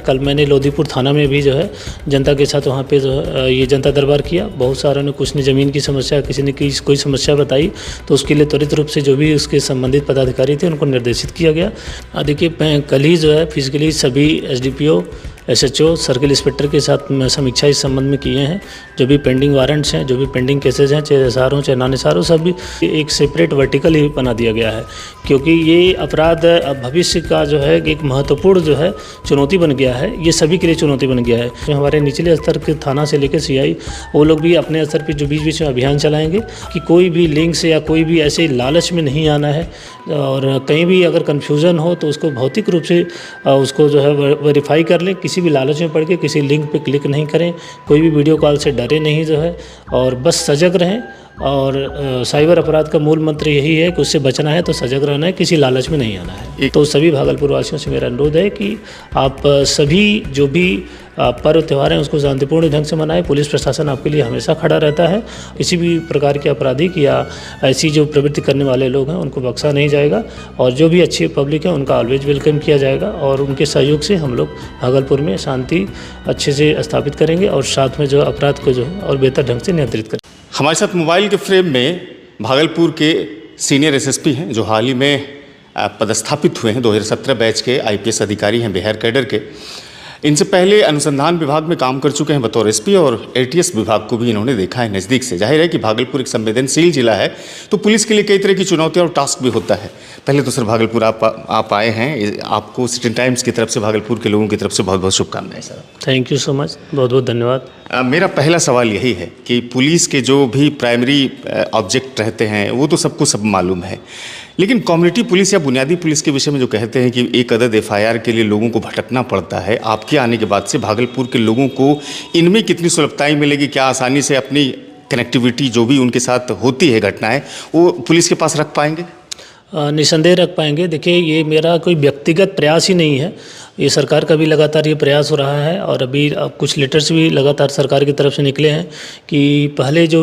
कल मैंने लोधीपुर थाना में भी जो है जनता के साथ वहाँ पे जो है ये जनता दरबार किया। बहुत सारों ने, कुछ ने ज़मीन की समस्या, किसी ने कोई समस्या बताई, तो उसके लिए त्वरित रूप से जो भी उसके संबंधित पदाधिकारी थे उनको निर्देशित किया गया। देखिए, कल ही जो है फिजिकली सभी SDPO, SHO, सर्किल इंस्पेक्टर के साथ समीक्षा इस संबंध में किए हैं। जो भी पेंडिंग वारंट्स हैं, जो भी पेंडिंग केसेज हैं, चाहे SR हो चाहे नॉन SR हो, सब भी एक सेपरेट वर्टिकल ही बना दिया गया है, क्योंकि ये अपराध भविष्य का जो है एक महत्वपूर्ण जो है चुनौती बन गया है। ये सभी के लिए चुनौती बन गया है। जो हमारे निचले स्तर के थाना से लेकर CI, वो लोग भी अपने स्तर पर जो बीच बीच में अभियान चलाएंगे कि कोई भी लिंक से या कोई भी ऐसे लालच में नहीं आना है, और कहीं भी अगर कन्फ्यूज़न हो तो उसको भौतिक रूप से उसको जो है वेरीफाई कर लें। किसी भी लालच में पड़ के किसी लिंक पे क्लिक नहीं करें, कोई भी वीडियो कॉल से डरे नहीं जो है, और बस सजग रहें। और साइबर अपराध का मूल मंत्र यही है कि उससे बचना है तो सजग रहना है, किसी लालच में नहीं आना है। तो सभी भागलपुर वासियों से मेरा अनुरोध है कि आप सभी जो भी पर्व त्यौहार हैं उसको शांतिपूर्ण ढंग से मनाएं। पुलिस प्रशासन आपके लिए हमेशा खड़ा रहता है। किसी भी प्रकार के आपराधिक या ऐसी जो प्रवृत्ति करने वाले लोग हैं उनको बख्शा नहीं जाएगा, और जो भी अच्छी पब्लिक है उनका ऑलवेज वेलकम किया जाएगा, और उनके सहयोग से हम लोग भागलपुर में शांति अच्छे से स्थापित करेंगे और साथ में जो अपराध को जो है और बेहतर ढंग से नियंत्रित करेंगे। हमारे साथ मोबाइल के फ्रेम में भागलपुर के सीनियर SSP हैं, जो हाल ही में पदस्थापित हुए हैं, 2017 बैच के IPS अधिकारी हैं, बिहार कैडर के। इनसे पहले अनुसंधान विभाग में काम कर चुके हैं बतौर SP, और ATS विभाग को भी इन्होंने देखा है नज़दीक से। जाहिर है कि भागलपुर एक संवेदनशील जिला है, तो पुलिस के लिए कई तरह की चुनौतियां और टास्क भी होता है। पहले तो सर भागलपुर आप आए हैं, आपको सिटी टाइम्स की तरफ से, भागलपुर के लोगों की तरफ से बहुत बहुत शुभकामनाएं sir. Thank you so much, बहुत बहुत धन्यवाद। मेरा पहला सवाल यही है कि पुलिस के जो भी प्राइमरी ऑब्जेक्ट रहते हैं वो तो सबको सब मालूम है, लेकिन कम्युनिटी पुलिस या बुनियादी पुलिस के विषय में जो कहते हैं कि एक अदद FIR के लिए लोगों को भटकना पड़ता है, आपके आने के बाद से भागलपुर के लोगों को इनमें कितनी सुलभताएं मिलेगी? क्या आसानी से अपनी कनेक्टिविटी जो भी उनके साथ होती है घटनाएं, वो पुलिस के पास रख पाएंगे? निसंदेह रख पाएंगे। देखिए, ये मेरा कोई व्यक्तिगत प्रयास ही नहीं है, ये सरकार का भी लगातार ये प्रयास हो रहा है, और अभी कुछ लेटर्स भी लगातार सरकार की तरफ से निकले हैं कि पहले जो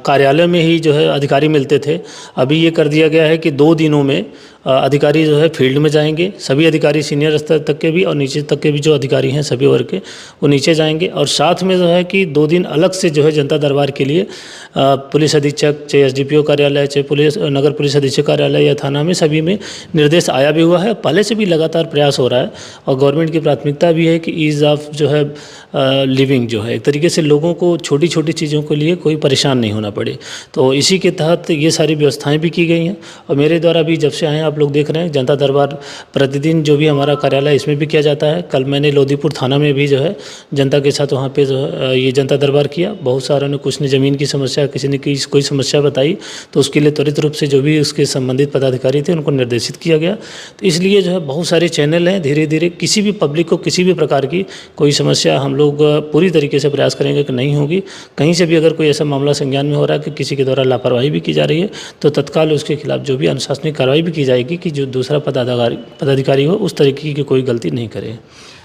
कार्यालय में ही जो है अधिकारी मिलते थे, अभी ये कर दिया गया है कि 2 दिनों में अधिकारी जो है फील्ड में जाएंगे। सभी अधिकारी सीनियर स्तर तक के भी और नीचे तक के भी जो अधिकारी हैं सभी वर्ग के, वो नीचे जाएंगे, और साथ में जो है कि 2 दिन अलग से जो है जनता दरबार के लिए पुलिस अधीक्षक, चाहे SDPO कार्यालय, चाहे पुलिस नगर पुलिस अधीक्षक कार्यालय या थाना में, सभी में निर्देश आया भी हुआ है। पहले से भी लगातार प्रयास हो रहा है, और गवर्नमेंट की प्राथमिकता भी है कि ईज़ ऑफ जो है लिविंग जो है, एक तरीके से लोगों को छोटी छोटी चीज़ों के लिए कोई परेशान नहीं होना पड़े। तो इसी के तहत ये सारी व्यवस्थाएं भी की गई हैं, और मेरे द्वारा भी जब से आए आप लोग देख रहे हैं जनता दरबार प्रतिदिन जो भी हमारा कार्यालय इसमें भी किया जाता है। कल मैंने लोधीपुर थाना में भी जो है जनता के साथ वहाँ पे जो है ये जनता दरबार किया। बहुत सारों ने, कुछ ने ज़मीन की समस्या, किसी ने कोई समस्या बताई, तो उसके लिए त्वरित रूप से जो भी उसके संबंधित पदाधिकारी थे उनको निर्देशित किया गया। तो इसलिए जो है बहुत सारे चैनल हैं, धीरे धीरे किसी भी पब्लिक को किसी भी प्रकार की कोई समस्या हम लोग पूरी तरीके से प्रयास करेंगे कि नहीं होगी। कहीं से भी अगर कोई ऐसा मामला संज्ञान में हो रहा है कि किसी के द्वारा लापरवाही भी की जा रही है, तो तत्काल उसके खिलाफ जो भी अनुशासनिक कार्रवाई भी की जाएगी कि जो दूसरा पदाधिकारी हो उस तरीके की कोई गलती नहीं करे।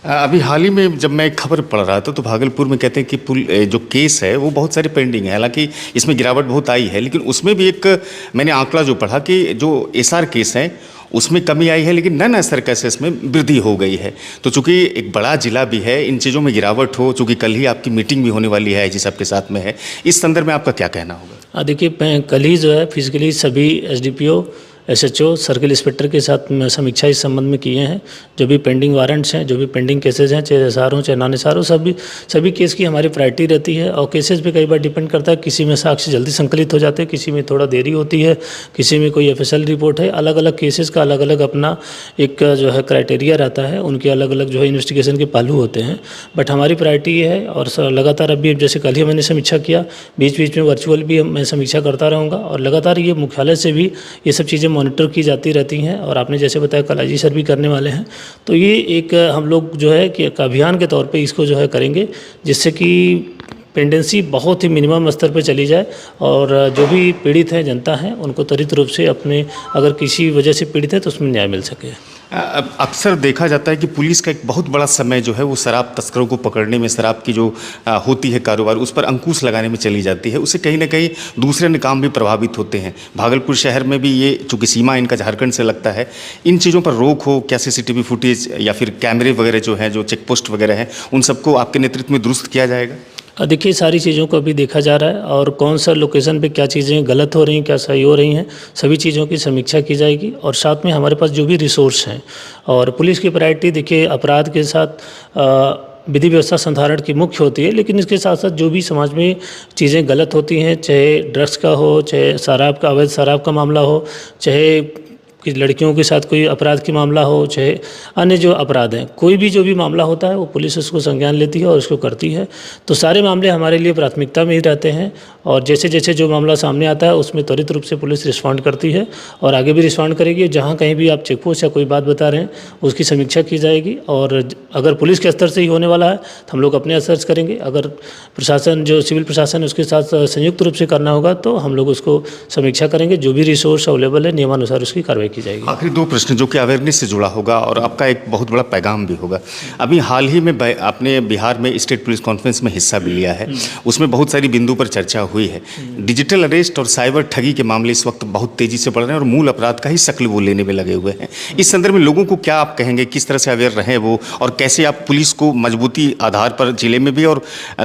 अभी हाल ही में जब मैं एक खबर पढ़ रहा था तो भागलपुर में कहते हैं कि जो केस है वो बहुत सारे पेंडिंग है। हालांकि इसमें गिरावट बहुत आई है, लेकिन उसमें भी एक मैंने आंकड़ा जो पढ़ा कि जो SR केस हैं उसमें कमी आई है, लेकिन नन SR केसेस में वृद्धि हो गई है। तो चूंकि एक बड़ा जिला भी है, इन चीज़ों में गिरावट हो, चूँकि कल ही आपकी मीटिंग भी होने वाली है जिस आपके साथ में है, इस संदर्भ में आपका क्या कहना होगा? देखिए, कल ही जो है फिजिकली सभी SDPO, SHO, सर्किल इंस्पेक्टर के साथ समीक्षा इस संबंध में किए हैं। जो भी पेंडिंग वारंट्स हैं, जो भी पेंडिंग केसेज हैं, चाहे SR हो चाहे नॉन SR हो, सभी केस की हमारी प्रायोरिटी रहती है। और केसेज पे कई बार डिपेंड करता है, किसी में साक्ष्य जल्दी संकलित हो जाते हैं, किसी में थोड़ा देरी होती है, किसी में कोई FSL रिपोर्ट है। अलग अलग केसेस का अलग अलग अपना एक जो है क्राइटेरिया रहता है, उनके अलग अलग जो है इन्वेस्टिगेशन के पहलू होते हैं। बट हमारी प्रायोरिटी ये है, और लगातार अभी जैसे कल ही मैंने समीक्षा किया, बीच बीच में वर्चुअल भी मैं समीक्षा करता रहूँगा, और लगातार ये मुख्यालय से भी ये सब चीज़ें मॉनिटर की जाती रहती हैं। और आपने जैसे बताया कल IG सर भी करने वाले हैं, तो ये एक हम लोग जो है कि एक अभियान के तौर पे इसको जो है करेंगे, जिससे कि पेंडेंसी बहुत ही मिनिमम स्तर पे चली जाए, और जो भी पीड़ित हैं, जनता है, उनको त्वरित रूप से अपने अगर किसी वजह से पीड़ित है तो उसमें न्याय मिल सके। अक्सर देखा जाता है कि पुलिस का एक बहुत बड़ा समय जो है वो शराब तस्करों को पकड़ने में, शराब की जो होती है कारोबार, उस पर अंकुश लगाने में चली जाती है। उससे कहीं ना कहीं दूसरे अन्य काम भी प्रभावित होते हैं। भागलपुर शहर में भी ये चूँकि सीमा इनका झारखंड से लगता है, इन चीज़ों पर रोक हो, क्या CCTV फुटेज या फिर कैमरे वगैरह जो हैं, जो चेक पोस्ट वगैरह हैं, उन सबको आपके नेतृत्व में दुरुस्त किया जाएगा? देखिए, सारी चीज़ों को अभी देखा जा रहा है और कौन सा लोकेशन पे क्या चीज़ें गलत हो रही हैं, क्या सही हो रही हैं, सभी चीज़ों की समीक्षा की जाएगी। और साथ में हमारे पास जो भी रिसोर्स हैं, और पुलिस की प्रायोरिटी देखिए अपराध के साथ विधि व्यवस्था संधारण की मुख्य होती है, लेकिन इसके साथ साथ जो भी समाज में चीज़ें गलत होती हैं, चाहे ड्रग्स का हो, चाहे शराब का, अवैध शराब का मामला हो, चाहे कि लड़कियों के साथ कोई अपराध की मामला हो, चाहे अन्य जो अपराध हैं, कोई भी जो भी मामला होता है वो पुलिस उसको संज्ञान लेती है और उसको करती है। तो सारे मामले हमारे लिए प्राथमिकता में ही रहते हैं और जैसे जैसे जो मामला सामने आता है उसमें त्वरित रूप से पुलिस रिस्पॉन्ड करती है और आगे भी रिस्पॉन्ड करेगी। जहाँ कहीं भी आप चेकपोस्ट या कोई बात बता रहे हैं उसकी समीक्षा की जाएगी और अगर पुलिस के स्तर से ही होने वाला है तो हम लोग अपने स्तर से करेंगे। अगर प्रशासन, जो सिविल प्रशासन है, उसके साथ संयुक्त रूप से करना होगा तो हम लोग उसको समीक्षा करेंगे। जो भी रिसोर्स अवेलेबल है नियमानुसार उसकी कार्रवाई की जाएगी। आखिरी 2 प्रश्न जो कि अवेयरनेस से जुड़ा होगा और आपका एक बहुत बड़ा पैगाम भी होगा। अभी हाल ही में आपने बिहार में स्टेट पुलिस कॉन्फ्रेंस में हिस्सा भी लिया है, उसमें बहुत सारी बिंदु पर चर्चा हुई है। डिजिटल अरेस्ट और साइबर ठगी के मामले इस वक्त बहुत तेजी से बढ़ रहे हैं और मूल अपराध का ही शक्ल वो लेने में लगे हुए हैं। इस संदर्भ में लोगों को क्या आप कहेंगे, किस तरह से अवेयर रहें वो, और कैसे आप पुलिस को मजबूती आधार पर जिले में भी और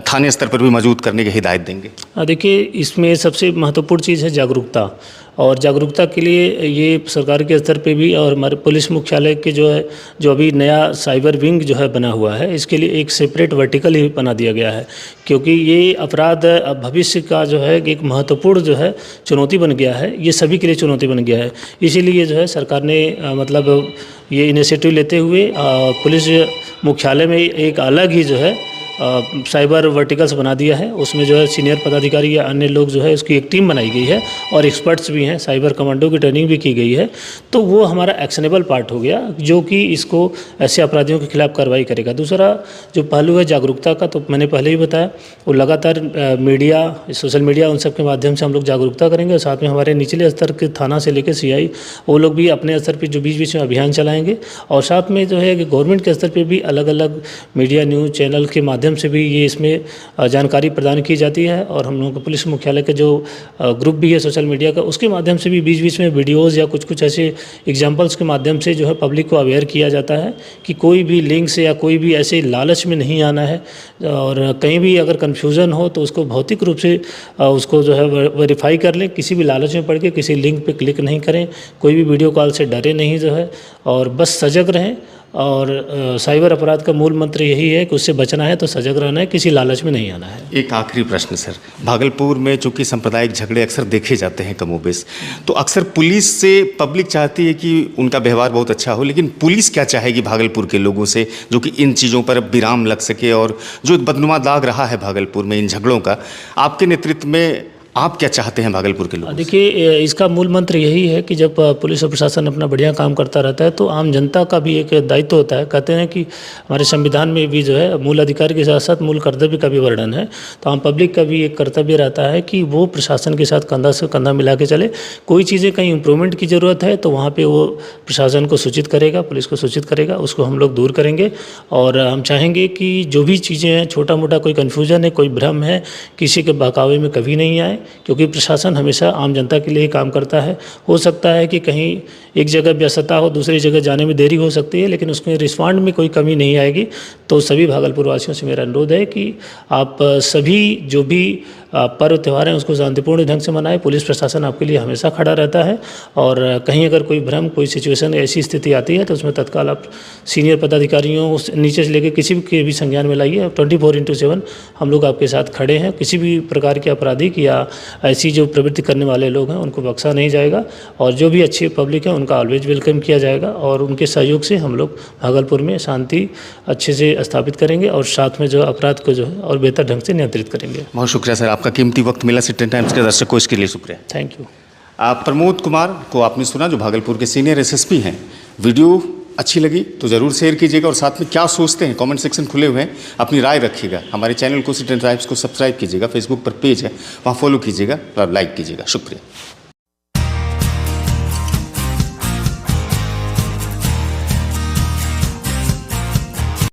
थाने स्तर पर भी मजबूत करने की हिदायत देंगे? देखिए, इसमें सबसे महत्वपूर्ण चीज़ है जागरूकता, और जागरूकता के लिए ये सरकार के स्तर पे भी और हमारे पुलिस मुख्यालय के जो है, जो अभी नया साइबर विंग जो है बना हुआ है, इसके लिए एक सेपरेट वर्टिकल ही बना दिया गया है, क्योंकि ये अपराध भविष्य का जो है एक महत्वपूर्ण जो है चुनौती बन गया है। ये सभी के लिए चुनौती बन गया है। इसीलिए जो है सरकार ने मतलब ये इनिशिएटिव लेते हुए पुलिस मुख्यालय में एक अलग ही जो है साइबर वर्टिकल्स बना दिया है। उसमें जो है सीनियर पदाधिकारी या अन्य लोग जो है उसकी एक टीम बनाई गई है और एक्सपर्ट्स भी हैं, साइबर कमांडो की ट्रेनिंग भी की गई है। तो वो हमारा एक्शनेबल पार्ट हो गया जो कि इसको ऐसे अपराधियों के खिलाफ कार्रवाई करेगा। दूसरा जो पहलू है जागरूकता का, तो मैंने पहले ही बताया, वो लगातार मीडिया, सोशल मीडिया, उन सब के माध्यम से हम लोग जागरूकता करेंगे और साथ में हमारे निचले स्तर के थाना से लेकर CI वो लोग भी अपने स्तर पर जो बीच बीच में अभियान चलाएँगे। और साथ में जो है कि गवर्नमेंट के स्तर पर भी अलग अलग मीडिया न्यूज़ चैनल के माध्यम से भी ये इसमें जानकारी प्रदान की जाती है। और हम लोगों को पुलिस मुख्यालय का जो ग्रुप भी है सोशल मीडिया का, उसके माध्यम से भी बीच बीच में वीडियोज़ या कुछ कुछ ऐसे एग्जाम्पल्स के माध्यम से जो है पब्लिक को अवेयर किया जाता है कि कोई भी लिंक से या कोई भी ऐसे लालच में नहीं आना है। और कहीं भी अगर कन्फ्यूज़न हो तो उसको भौतिक रूप से उसको जो है वेरीफाई कर लें। किसी भी लालच में पड़ के किसी लिंक पे क्लिक नहीं करें, कोई भी वीडियो कॉल से डरे नहीं जो है, और बस सजग रहें। और साइबर अपराध का मूल मंत्र यही है कि उससे बचना है तो सजग रहना है, किसी लालच में नहीं आना है। एक आखिरी प्रश्न सर, भागलपुर में चूँकि सांप्रदायिक झगड़े अक्सर देखे जाते हैं कमोबेश, तो अक्सर पुलिस से पब्लिक चाहती है कि उनका व्यवहार बहुत अच्छा हो, लेकिन पुलिस क्या चाहेगी भागलपुर के लोगों से जो कि इन चीज़ों पर विराम लग सके? और जो बदनुमा दाग रहा है भागलपुर में इन झगड़ों का, आपके नेतृत्व में आप क्या चाहते हैं भागलपुर के लोग? देखिए, इसका मूल मंत्र यही है कि जब पुलिस और प्रशासन अपना बढ़िया काम करता रहता है तो आम जनता का भी एक दायित्व होता है। कहते हैं कि हमारे संविधान में भी जो है मूल अधिकार के साथ साथ मूल कर्तव्य का भी वर्णन है। तो आम पब्लिक का भी एक कर्तव्य रहता है कि वो प्रशासन के साथ कंधा से कंधा मिला के चले। कोई चीज़ें कहीं इम्प्रूवमेंट की ज़रूरत है तो वहाँ पर वो प्रशासन को सूचित करेगा, पुलिस को सूचित करेगा, उसको हम लोग दूर करेंगे। और हम चाहेंगे कि जो भी चीज़ें हैं, छोटा मोटा कोई कन्फ्यूज़न है, कोई भ्रम है, किसी के बहकावे में कभी नहीं आए, क्योंकि प्रशासन हमेशा आम जनता के लिए ही काम करता है। हो सकता है कि कहीं एक जगह व्यस्तता हो, दूसरी जगह जाने में देरी हो सकती है, लेकिन उसमें रिस्पॉन्ड में कोई कमी नहीं आएगी। तो सभी भागलपुर वासियों से मेरा अनुरोध है कि आप सभी जो भी पर्व त्यौहार हैं उसको शांतिपूर्ण ढंग से मनाएं। पुलिस प्रशासन आपके लिए हमेशा खड़ा रहता है और कहीं अगर कोई भ्रम, कोई सिचुएशन, ऐसी स्थिति आती है तो उसमें तत्काल आप सीनियर पदाधिकारियों नीचे से लेकर किसी के भी संज्ञान में लाइए। 24/7 हम लोग आपके साथ खड़े हैं। किसी भी प्रकार के आपराधिक या ऐसी जो प्रवृत्ति करने वाले लोग हैं उनको बख्शा नहीं जाएगा और जो भी अच्छी पब्लिक है उनका ऑलवेज वेलकम किया जाएगा। और उनके सहयोग से हम लोग भागलपुर में शांति अच्छे से स्थापित करेंगे और साथ में जो अपराध को जो है और बेहतर ढंग से नियंत्रित करेंगे। बहुत शुक्रिया सर, आपका कीमती वक्त मिला सिटी टाइम्स के दर्शकों, इसके लिए शुक्रिया। Thank you. प्रमोद कुमार को आपने सुना, जो भागलपुर के सीनियर SSP हैं। वीडियो अच्छी लगी तो ज़रूर शेयर कीजिएगा और साथ में क्या सोचते हैं कमेंट सेक्शन खुले हुए हैं, अपनी राय रखिएगा। हमारे चैनल को सिटी टाइम्स को सब्सक्राइब कीजिएगा, फेसबुक पर पेज है वहाँ फॉलो कीजिएगा और लाइक कीजिएगा। शुक्रिया।